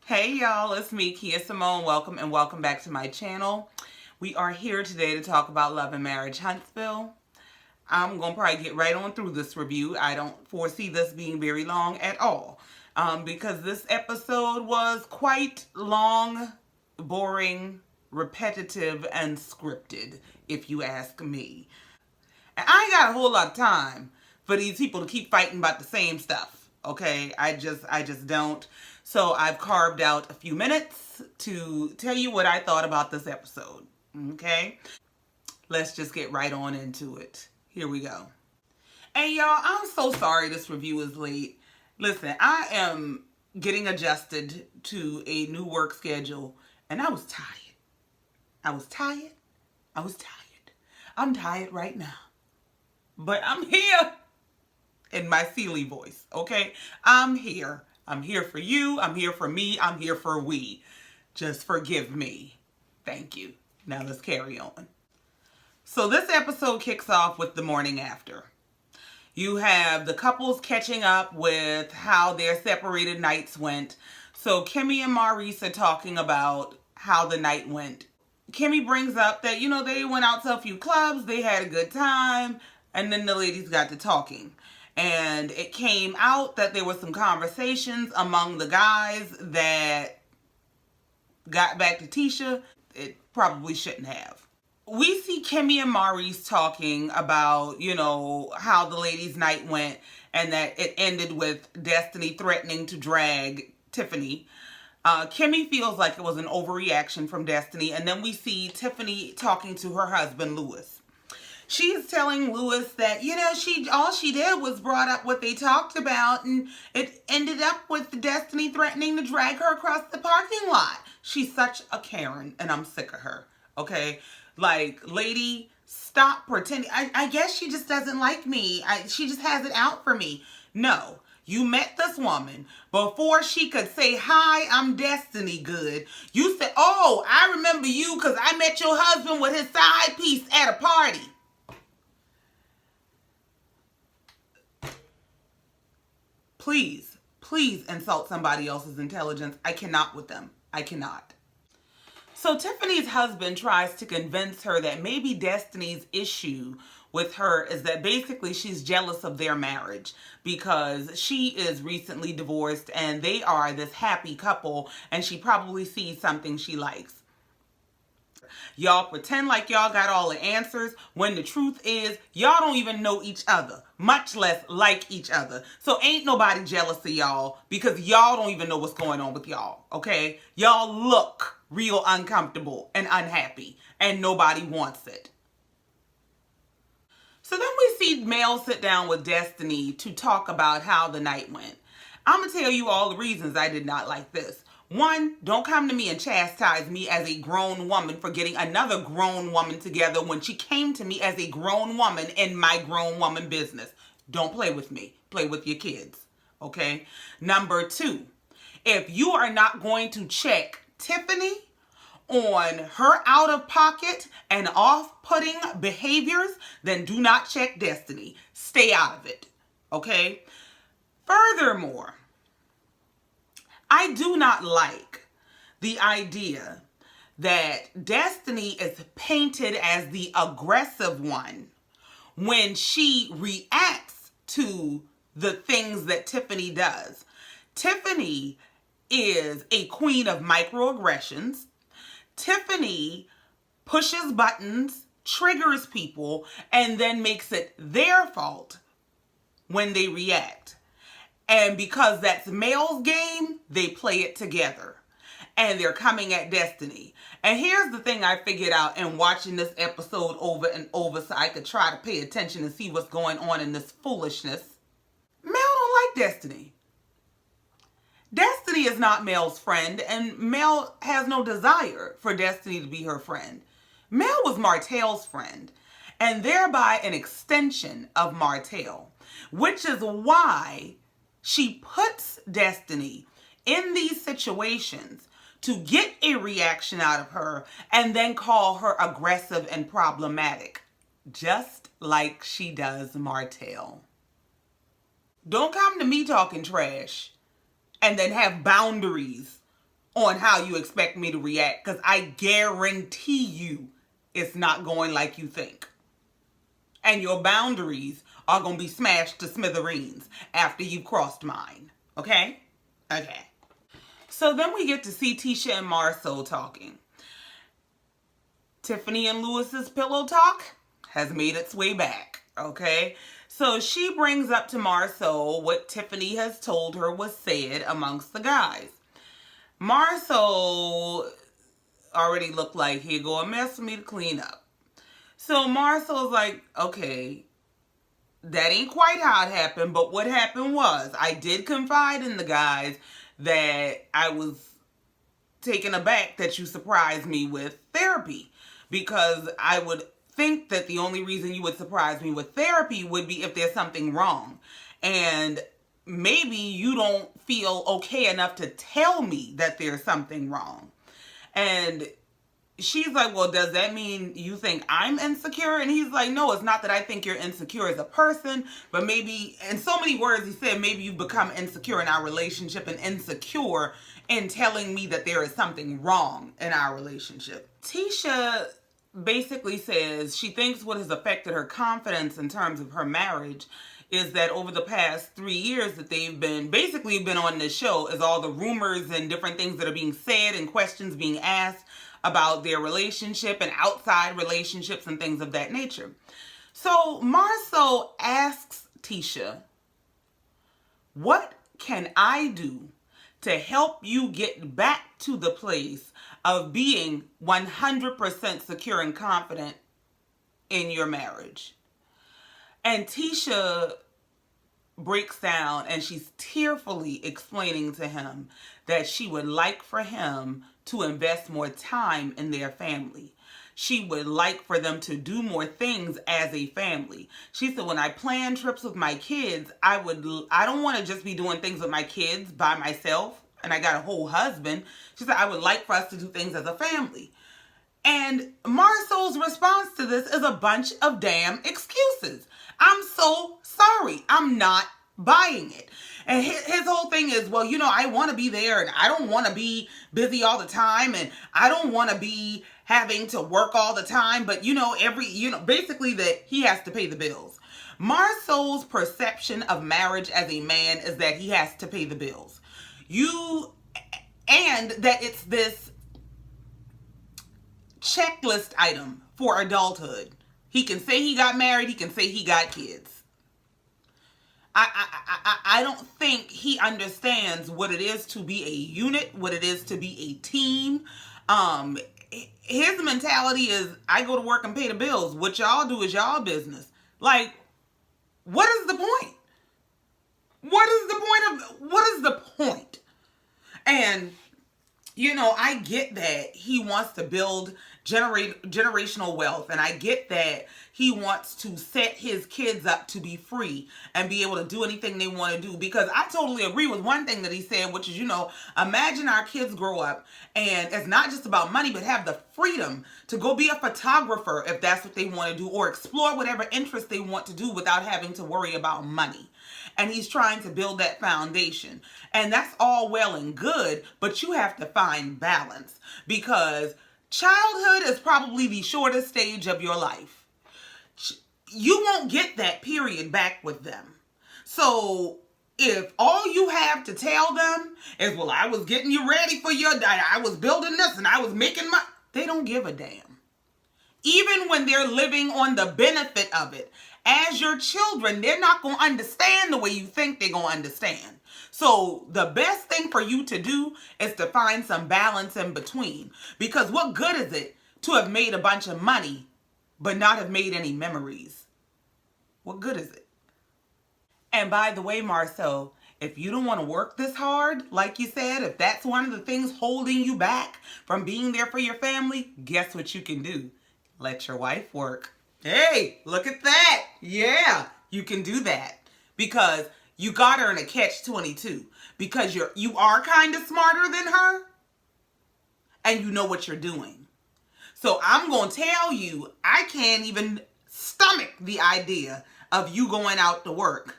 Hey y'all, it's me, Kia Simone. Welcome and welcome back to my channel. We are here today to talk about Love and Marriage Huntsville. I'm going to probably get right on through this review. I don't foresee this being very long at all because this episode was quite long, boring, repetitive, and scripted, if you ask me. And I ain't got a whole lot of time for these people to keep fighting about the same stuff. Okay, I just don't. So I've carved out a few minutes to tell you what I thought about this episode. Okay, let's just get right on into it. Here we go. And y'all, I'm so sorry this review is late. Listen, I am getting adjusted to a new work schedule, and I was tired. I'm tired right now. But I'm here in my Sealy voice, okay? I'm here. I'm here for you. I'm here for me. I'm here for we. Just forgive me. Thank you. Now let's carry on. So this episode kicks off with the morning after. You have the couples catching up with how their separated nights went. So Kimmy and Maurice are talking about how the night went. Kimmy brings up that, they went out to a few clubs. They had a good time. And then the ladies got to talking. And it came out that there were some conversations among the guys that got back to Tasha. It probably shouldn't have. We see Kimmy and Maurice talking about, how the ladies' night went and that it ended with Destiny threatening to drag Tiffany. Kimmy feels like it was an overreaction from Destiny. And then we see Tiffany talking to her husband, Lewis. She's telling Lewis that, all she did was brought up what they talked about, and it ended up with Destiny threatening to drag her across the parking lot. She's such a Karen, and I'm sick of her, okay? Like, lady, stop pretending. I guess she just doesn't like me. She just has it out for me. No. You met this woman before she could say, hi, I'm Destiny Good. You said, oh, I remember you because I met your husband with his side piece at a party. Please insult somebody else's intelligence. I cannot with them. I cannot. So Tiffany's husband tries to convince her that maybe Destiny's issue with her is that basically she's jealous of their marriage because she is recently divorced and they are this happy couple and she probably sees something she likes. Y'all pretend like y'all got all the answers when the truth is y'all don't even know each other, much less like each other. So ain't nobody jealous of y'all because y'all don't even know what's going on with y'all, okay? Y'all look real uncomfortable and unhappy and nobody wants it. So then we see Mel sit down with Destiny to talk about how the night went. I'm going to tell you all the reasons I did not like this. One, don't come to me and chastise me as a grown woman for getting another grown woman together when she came to me as a grown woman in my grown woman business. Don't play with me. Play with your kids. Okay? Number two, if you are not going to check Tiffany on her out-of-pocket and off-putting behaviors, then do not check Destiny. Stay out of it. Okay? Furthermore, I do not like the idea that Destiny is painted as the aggressive one when she reacts to the things that Tiffany does. Tiffany is a queen of microaggressions. Tiffany pushes buttons, triggers people, and then makes it their fault when they react. And because that's Mel's game, they play it together. And they're coming at Destiny. And here's the thing I figured out in watching this episode over and over so I could try to pay attention and see what's going on in this foolishness. Mel don't like Destiny. Destiny is not Mel's friend, and Mel has no desire for Destiny to be her friend. Mel was Martel's friend, and thereby an extension of Martel, which is why she puts Destiny in these situations to get a reaction out of her and then call her aggressive and problematic, just like she does Martel. Don't come to me talking trash and then have boundaries on how you expect me to react, because I guarantee you it's not going like you think. And your boundaries are going to be smashed to smithereens after you've crossed mine. Okay? Okay. So then we get to see Tasha and Marcel talking. Tiffany and Lewis's pillow talk has made its way back. Okay? So she brings up to Marcel what Tiffany has told her was said amongst the guys. Marcel already looked like he'd go a mess for me to clean up. So Marcel's like, okay, that ain't quite how it happened, but what happened was I did confide in the guys that I was taken aback that you surprised me with therapy, because I would think that the only reason you would surprise me with therapy would be if there's something wrong. And maybe you don't feel okay enough to tell me that there's something wrong. And she's like, well, does that mean you think I'm insecure? And he's like, no, it's not that I think you're insecure as a person, but maybe, in so many words, he said, maybe you've become insecure in our relationship and insecure in telling me that there is something wrong in our relationship. Tasha basically says she thinks what has affected her confidence in terms of her marriage is that over the past 3 years that they've been on this show, is all the rumors and different things that are being said and questions being asked about their relationship and outside relationships and things of that nature. So Marcel asks Tasha, what can I do to help you get back to the place of being 100% secure and confident in your marriage? And Tasha breaks down and she's tearfully explaining to him that she would like for him to invest more time in their family. She would like for them to do more things as a family. She said, when I plan trips with my kids, I don't want to just be doing things with my kids by myself and I got a whole husband. She said, I would like for us to do things as a family. And Marcel's response to this is a bunch of damn excuses. I'm so sorry. I'm not buying it. And his whole thing is, well, I want to be there and I don't want to be busy all the time and I don't want to be having to work all the time. But, basically that he has to pay the bills. Marcel's perception of marriage as a man is that he has to pay the bills. And that it's this checklist item for adulthood. He can say he got married. He can say he got kids. I don't think he understands what it is to be a unit, what it is to be a team. His mentality is, I go to work and pay the bills. What y'all do is y'all business. Like, what is the point? What is the point? And, I get that he wants to build generational wealth, and I get that he wants to set his kids up to be free and be able to do anything they want to do, because I totally agree with one thing that he said, which is, imagine our kids grow up and it's not just about money, but have the freedom to go be a photographer if that's what they want to do, or explore whatever interest they want to do without having to worry about money. And he's trying to build that foundation. And that's all well and good, but you have to find balance, because childhood is probably the shortest stage of your life. You won't get that period back with them. So if all you have to tell them is, well, I was getting you ready for I was building this and I was making they don't give a damn. Even when they're living on the benefit of it. As your children, they're not going to understand the way you think they're going to understand. So the best thing for you to do is to find some balance in between. Because what good is it to have made a bunch of money but not have made any memories? What good is it? And by the way, Marcel, if you don't want to work this hard, like you said, if that's one of the things holding you back from being there for your family, guess what you can do? Let your wife work. Hey, look at that. Yeah, you can do that, because you got her in a catch-22, because you are kind of smarter than her and you know what you're doing. So I'm going to tell you, I can't even stomach the idea of you going out to work.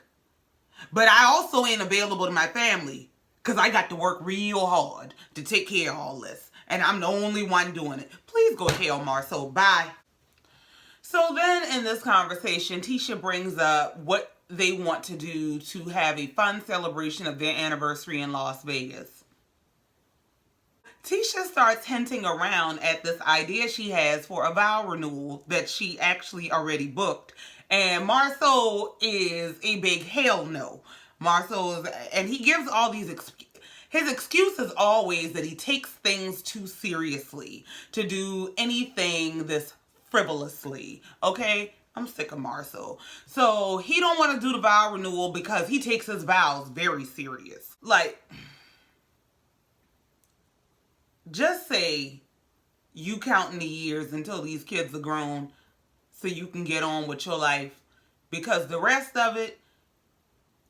But I also ain't available to my family because I got to work real hard to take care of all this. And I'm the only one doing it. Please go tell Marcel. Bye. So then in this conversation, Tisha brings up what they want to do to have a fun celebration of their anniversary in Las Vegas. Tisha starts hinting around at this idea she has for a vow renewal that she actually already booked. And Marcel is a big hell no. Marcel is, and he gives all these his excuse is always that he takes things too seriously to do anything this frivolously. Okay? I'm sick of Marcel. So he don't want to do the vow renewal because he takes his vows very serious. Like, just say you counting the years until these kids are grown so you can get on with your life, because the rest of it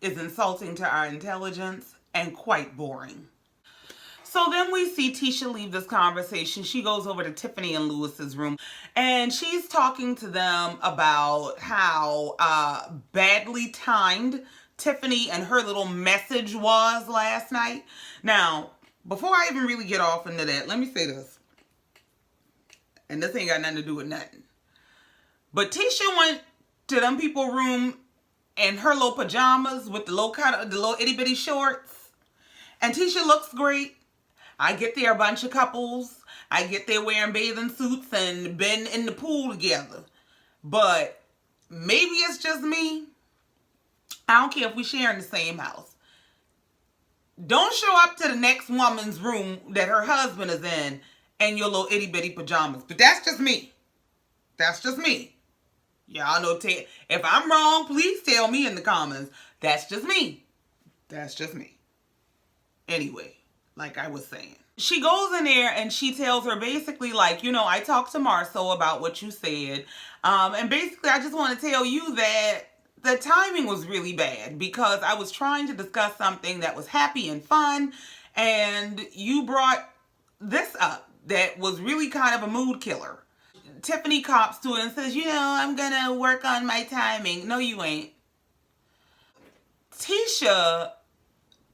is insulting to our intelligence and quite boring. So then we see Tisha leave this conversation. She goes over to Tiffany and Lewis's room, and she's talking to them about how badly timed Tiffany and her little message was last night. Now, before I even really get off into that, let me say this. And this ain't got nothing to do with nothing. But Tisha went to them people's room in her little pajamas with the little itty bitty shorts. And Tisha looks great. I get there a bunch of couples. I get there wearing bathing suits and been in the pool together. But maybe it's just me. I don't care if we share in the same house. Don't show up to the next woman's room that her husband is in your little itty bitty pajamas. But that's just me. That's just me. Y'all know, if I'm wrong, please tell me in the comments. That's just me. That's just me. Anyway, like I was saying. She goes in there and she tells her basically like, you know, I talked to Marcel about what you said. And basically I just want to tell you that the timing was really bad because I was trying to discuss something that was happy and fun. And you brought this up that was really kind of a mood killer. Tiffany cops to it and says, you know, I'm going to work on my timing. No, you ain't. Tisha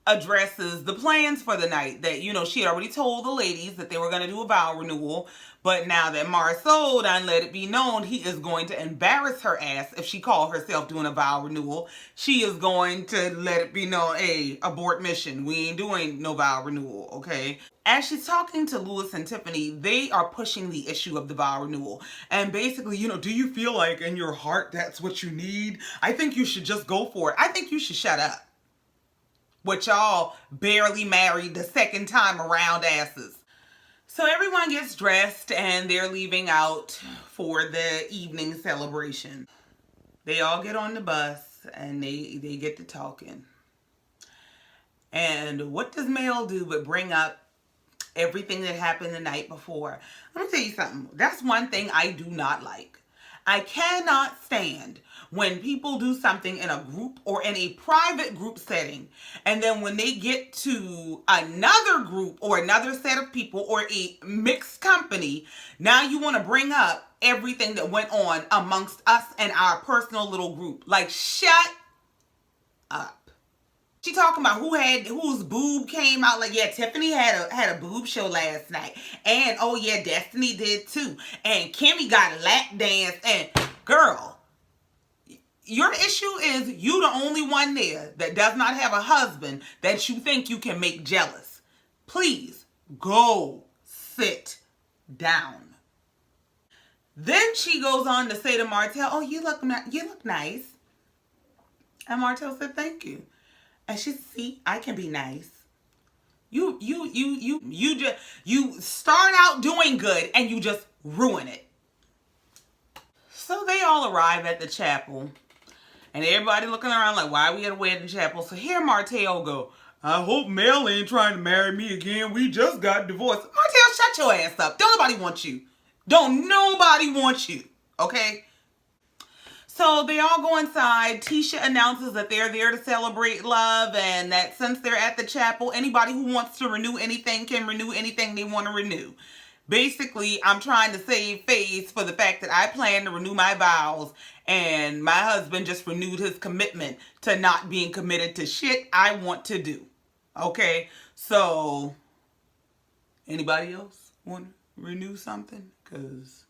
addresses the plans for the night that, you know, she had already told the ladies that they were going to do a vow renewal. But now that Marcel done let it be known he is going to embarrass her ass if she called herself doing a vow renewal, she is going to let it be known, hey, abort mission. We ain't doing no vow renewal, okay? As she's talking to Lewis and Tiffany, they are pushing the issue of the vow renewal. And basically, you know, do you feel like in your heart that's what you need? I think you should just go for it. I think you should shut up. With y'all barely married the second time around asses. So everyone gets dressed and they're leaving out for the evening celebration. They all get on the bus and they get to talking. And what does Mel do but bring up everything that happened the night before? Let me tell you something. That's one thing I do not like. I cannot stand when people do something in a group or in a private group setting, and then when they get to another group or another set of people or a mixed company, now you want to bring up everything that went on amongst us and our personal little group. Like, shut up. She talking about whose boob came out. Like, yeah, Tiffany had a boob show last night. And, oh yeah, Destiny did too. And Kimmy got a lap dance. And, girl, your issue is you the only one there that does not have a husband that you think you can make jealous. Please, go sit down. Then she goes on to say to Martell, oh, you look nice. And Martell said, thank you. And she said, see, I can be nice. You start out doing good and you just ruin it. So they all arrive at the chapel. And everybody looking around like, why are we at a wedding chapel? So here Martell go, I hope Mel ain't trying to marry me again. We just got divorced. Martell, shut your ass up. Don't nobody want you. Don't nobody want you. Okay? So they all go inside. Tisha announces that they're there to celebrate love and that since they're at the chapel, anybody who wants to renew anything can renew anything they want to renew. Basically, I'm trying to save face for the fact that I plan to renew my vows and my husband just renewed his commitment to not being committed to shit I want to do. Okay, so anybody else want to renew something? Because,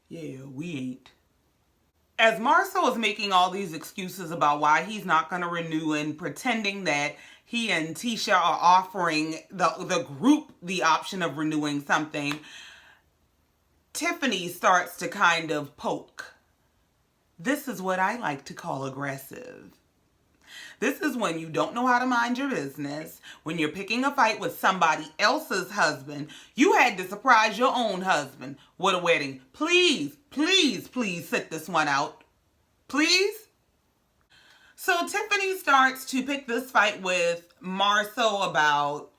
yeah, we ain't. As Marcel is making all these excuses about why he's not going to renew and pretending that he and Tasha are offering the group the option of renewing something, Tiffany starts to kind of poke. This is what I like to call aggressive. This is when you don't know how to mind your business, when you're picking a fight with somebody else's husband. You had to surprise your own husband with a wedding. Please, please, please sit this one out. Please? So Tiffany starts to pick this fight with Marcel about,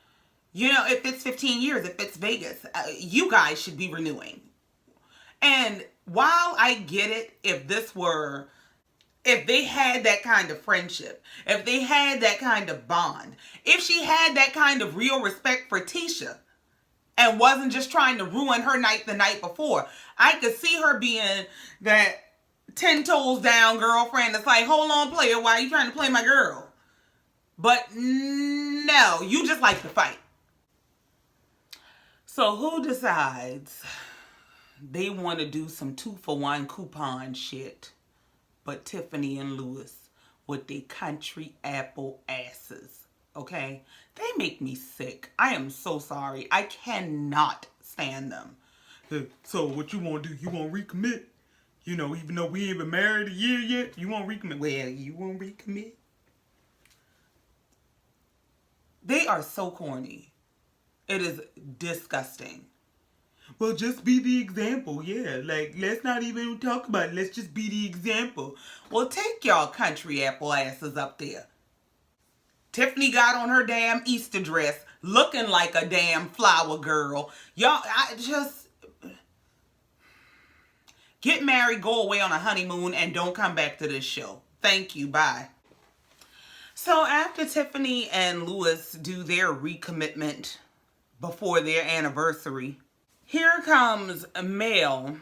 if it's 15 years, if it's Vegas, you guys should be renewing. And while I get it, if they had that kind of friendship, if they had that kind of bond, if she had that kind of real respect for Tasha and wasn't just trying to ruin her night the night before, I could see her being that 10 toes down girlfriend that's like, hold on, player, why are you trying to play my girl? But no, you just like to fight. So who decides they want to do some 2-for-1 coupon shit but Tiffany and Lewis with their country apple asses? Okay? They make me sick. I am so sorry. I cannot stand them. Hey, so what you want to do? You want to recommit? Even though we ain't been married a year yet, you want to recommit? Well, you want to recommit? They are so corny. It is disgusting. Well, just be the example. Yeah, let's not even talk about it. Let's just be the example. Well, take y'all country apple asses up there. Tiffany got on her damn Easter dress looking like a damn flower girl. Y'all, get married, go away on a honeymoon, and don't come back to this show. Thank you. Bye. So after Tiffany and Lewis do their recommitment before their anniversary, here comes Mel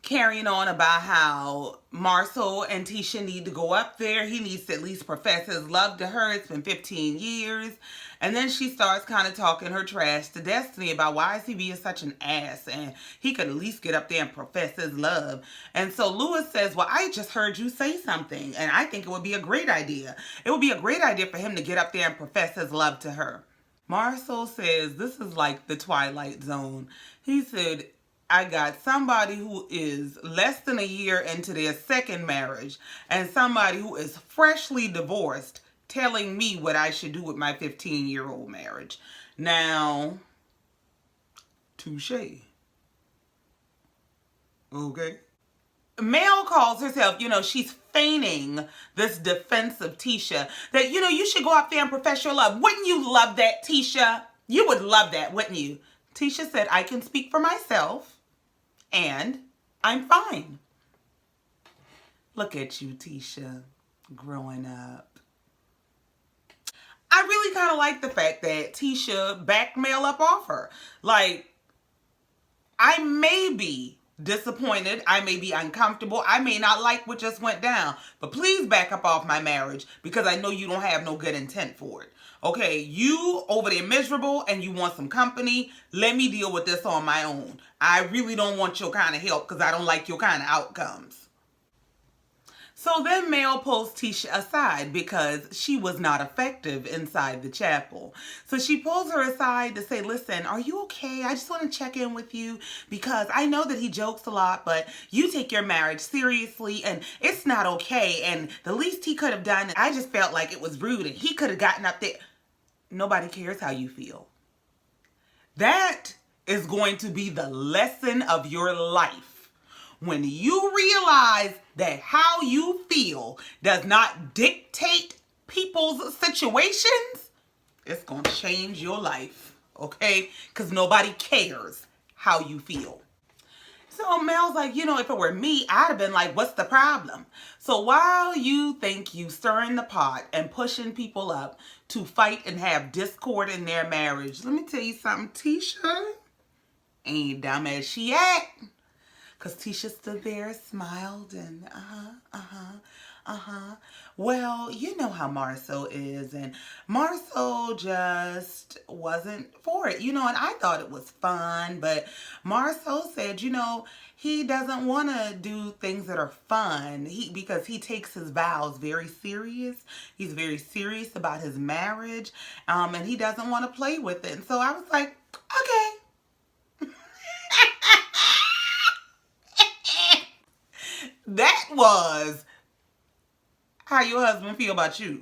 carrying on about how Marcel and Tasha need to go up there. He needs to at least profess his love to her. It's been 15 years. And then she starts kind of talking her trash to Destiny about why is he being such an ass and he could at least get up there and profess his love. And so Lewis says, well, I just heard you say something and I think it would be a great idea. It would be a great idea for him to get up there and profess his love to her. Marcel says, this is like the Twilight Zone. He said, I got somebody who is less than a year into their second marriage and somebody who is freshly divorced telling me what I should do with my 15-year-old marriage. Now, touche. Okay. Mel calls herself, she's feigning this defense of Tasha. That, you should go out there and profess your love. Wouldn't you love that, Tasha? You would love that, wouldn't you? Tasha said, I can speak for myself. And I'm fine. Look at you, Tasha, growing up. I really kind of like the fact that Tasha backed Mel up off her. Like, I may be disappointed. I may be uncomfortable. I may not like what just went down. But please back up off my marriage because I know you don't have no good intent for it. Okay, you over there miserable and you want some company. Let me deal with this on my own. I really don't want your kind of help because I don't like your kind of outcomes. So then Mel pulls Tasha aside because she was not effective inside the chapel. So she pulls her aside to say, listen, are you okay? I just want to check in with you because I know that he jokes a lot, but you take your marriage seriously and it's not okay. And the least he could have done, I just felt like it was rude and he could have gotten up there. Nobody cares how you feel. That is going to be the lesson of your life. When you realize that how you feel does not dictate people's situations, it's going to change your life, okay? Because nobody cares how you feel. So Mel's like, if it were me, I'd have been like, what's the problem? So while you think you stirring the pot and pushing people up to fight and have discord in their marriage, let me tell you something, Tasha ain't dumb as she act. Because Tasha stood there, smiled, and Uh-huh. Well, you know how Marcel is, and Marcel just wasn't for it, and I thought it was fun, but Marcel said, he doesn't want to do things that are fun. Because he takes his vows very serious. He's very serious about his marriage, and he doesn't want to play with it. And so I was like, okay. That was how your husband feel about you.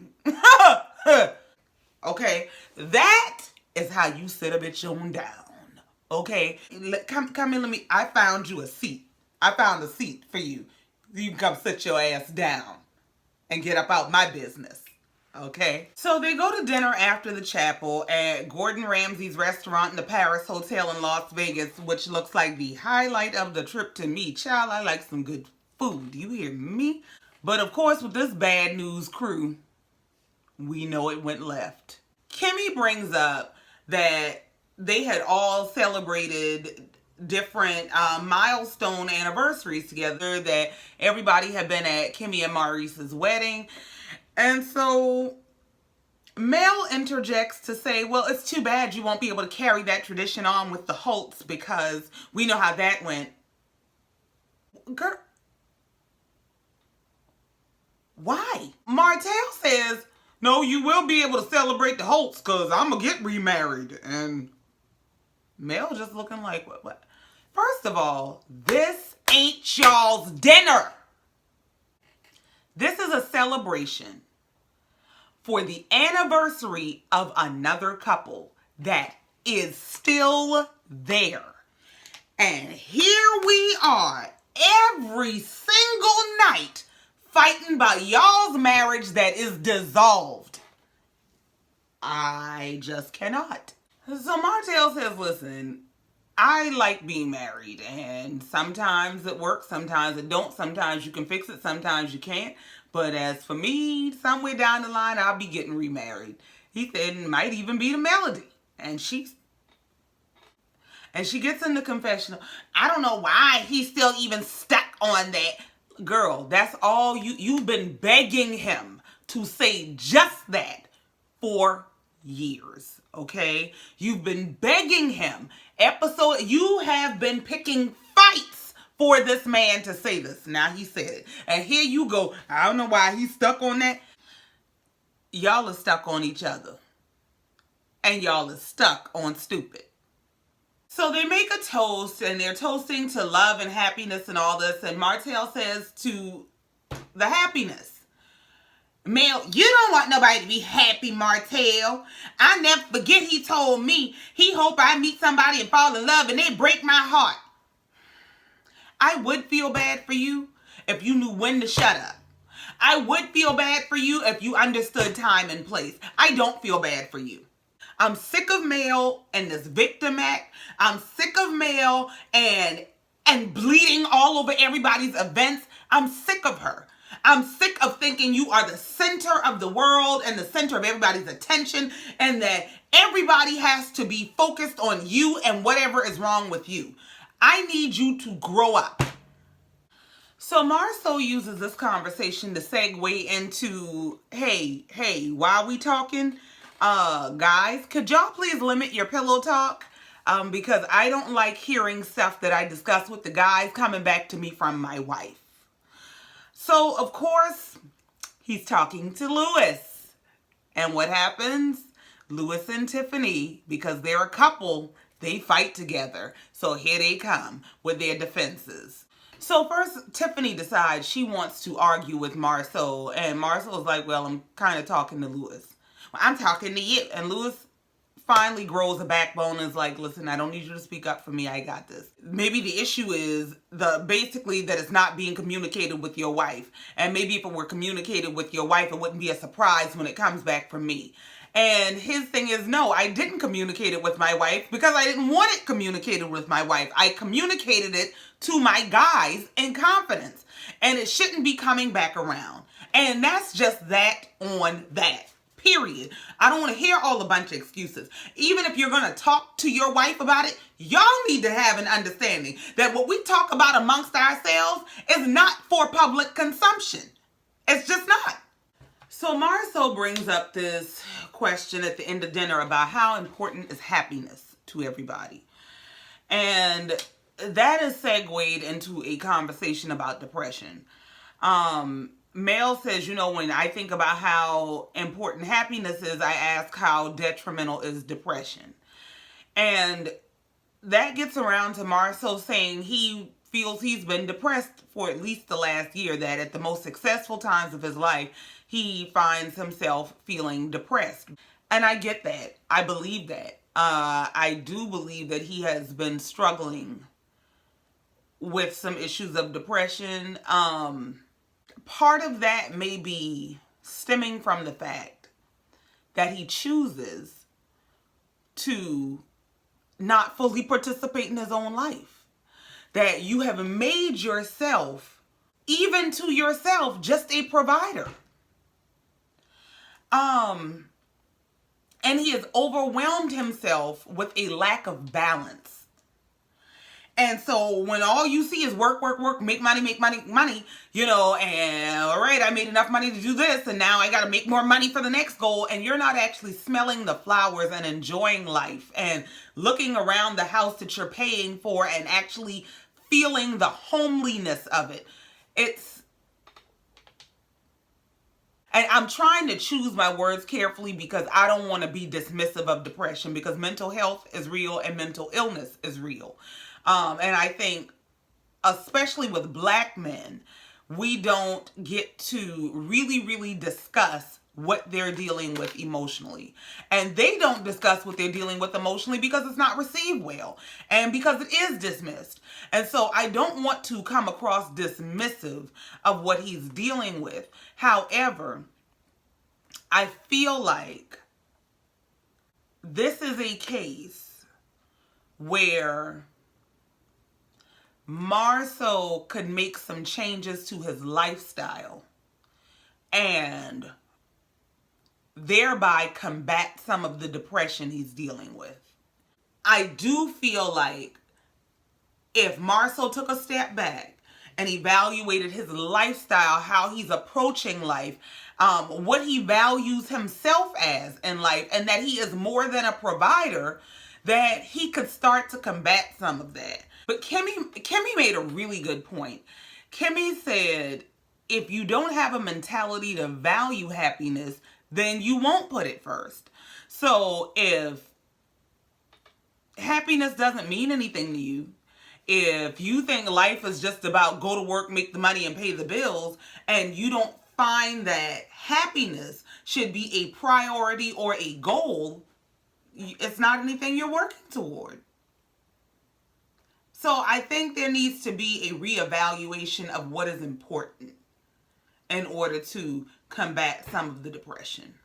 Okay, that is how you sit a bitch on down. Okay, come in. I found you a seat. I found a seat for you. You can come sit your ass down and get up out my business. Okay, so they go to dinner after the chapel at Gordon Ramsay's restaurant in the Paris Hotel in Las Vegas, which looks like the highlight of the trip to me. Child, I like some good food. You hear me? But of course, with this bad news crew, we know it went left. Kimmy brings up that they had all celebrated different milestone anniversaries together, that everybody had been at Kimmy and Maurice's wedding. And so Mel interjects to say, well, it's too bad you won't be able to carry that tradition on with the Holtz, because we know how that went. Girl, why? Martell says, no, you will be able to celebrate the Holtz because I'm going to get remarried. And Mel just looking like, what? First of all, this ain't y'all's dinner. This is a celebration for the anniversary of another couple that is still there. And here we are every single night fighting about y'all's marriage that is dissolved. I just cannot. So Martell says, listen, I like being married, and sometimes it works, sometimes it don't, sometimes you can fix it, sometimes you can't. But as for me, somewhere down the line, I'll be getting remarried. He said it might even be the Melody. And she gets in the confessional. I don't know why he's still even stuck on that. Girl, that's all you've been begging him to say just that for years, okay? You've been begging him. You have been picking fights for this man to say this. Now he said it. And here you go. I don't know why he's stuck on that. Y'all are stuck on each other. And y'all are stuck on stupid. So they make a toast, and they're toasting to love and happiness and all this. And Martell says to the happiness, Mel, you don't want nobody to be happy, Martell. I never forget he told me he hope I meet somebody and fall in love and they break my heart. I would feel bad for you if you knew when to shut up. I would feel bad for you if you understood time and place. I don't feel bad for you. I'm sick of Mel and this victim act. I'm sick of Mel and bleeding all over everybody's events. I'm sick of her. I'm sick of thinking you are the center of the world and the center of everybody's attention, and that everybody has to be focused on you and whatever is wrong with you. I need you to grow up. So Marcel uses this conversation to segue into, hey, while we talking, guys, could y'all please limit your pillow talk? Because I don't like hearing stuff that I discuss with the guys coming back to me from my wife. So, of course, he's talking to Lewis. And what happens? Lewis and Tiffany, because they're a couple, they fight together. So here they come with their defenses. So first, Tiffany decides she wants to argue with Marcel. And Marcel's like, well, I'm kind of talking to Lewis. Well, I'm talking to you. And Lewis finally grows a backbone and is like, listen, I don't need you to speak up for me. I got this. Maybe the issue is basically that it's not being communicated with your wife. And maybe if it were communicated with your wife, it wouldn't be a surprise when it comes back from me. And his thing is, no, I didn't communicate it with my wife because I didn't want it communicated with my wife. I communicated it to my guys in confidence. And it shouldn't be coming back around. And that's just that on that. Period. I don't want to hear all a bunch of excuses. Even if you're going to talk to your wife about it, y'all need to have an understanding that what we talk about amongst ourselves is not for public consumption. It's just not. So Marcel brings up this question at the end of dinner about how important is happiness to everybody. And that is segued into a conversation about depression. Mel says, when I think about how important happiness is, I ask how detrimental is depression. And that gets around to Marcel saying he feels he's been depressed for at least the last year, that at the most successful times of his life, he finds himself feeling depressed. And I get that. I believe that. I do believe that he has been struggling with some issues of depression. Part of that may be stemming from the fact that he chooses to not fully participate in his own life. That you have made yourself, even to yourself, just a provider. And he has overwhelmed himself with a lack of balance. And so when all you see is work, work, work, make money, and all right, I made enough money to do this, and now I got to make more money for the next goal, and you're not actually smelling the flowers and enjoying life and looking around the house that you're paying for and actually feeling the homeliness of it. And I'm trying to choose my words carefully because I don't want to be dismissive of depression, because mental health is real and mental illness is real. And I think, especially with Black men, we don't get to really, really discuss what they're dealing with emotionally. And they don't discuss what they're dealing with emotionally because it's not received well and because it is dismissed. And so I don't want to come across dismissive of what he's dealing with. However, I feel like this is a case where Marcel could make some changes to his lifestyle and thereby combat some of the depression he's dealing with. I do feel like if Marcel took a step back and evaluated his lifestyle, how he's approaching life, what he values himself as in life, and that he is more than a provider, that he could start to combat some of that. But Kimmy made a really good point. Kimmy said, if you don't have a mentality to value happiness, then you won't put it first. So if happiness doesn't mean anything to you, if you think life is just about go to work, make the money, and pay the bills, and you don't find that happiness should be a priority or a goal, it's not anything you're working toward. So I think there needs to be a reevaluation of what is important in order to combat some of the depression.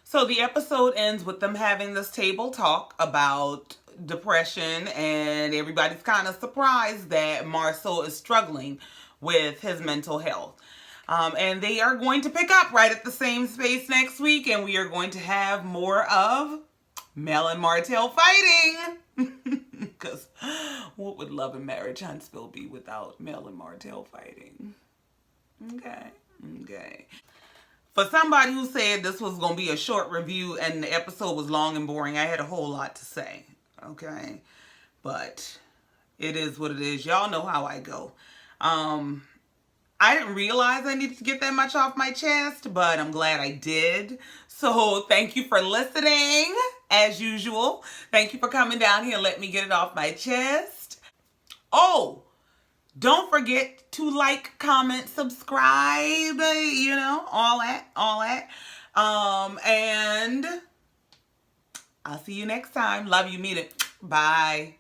So the episode ends with them having this table talk about depression, and everybody's kind of surprised that Marcel is struggling with his mental health. And they are going to pick up right at the same space next week, and we are going to have more of Mel and Martell fighting. Because what would Love and Marriage Huntsville be without Mel and Martell fighting? Okay. For somebody who said this was going to be a short review and the episode was long and boring, I had a whole lot to say. Okay. But it is what it is. Y'all know how I go. I didn't realize I needed to get that much off my chest, but I'm glad I did. So thank you for listening, as usual. Thank you for coming down here and letting me get it off my chest. Oh, don't forget to like, comment, subscribe, all that. And I'll see you next time. Love you, mean it. Bye.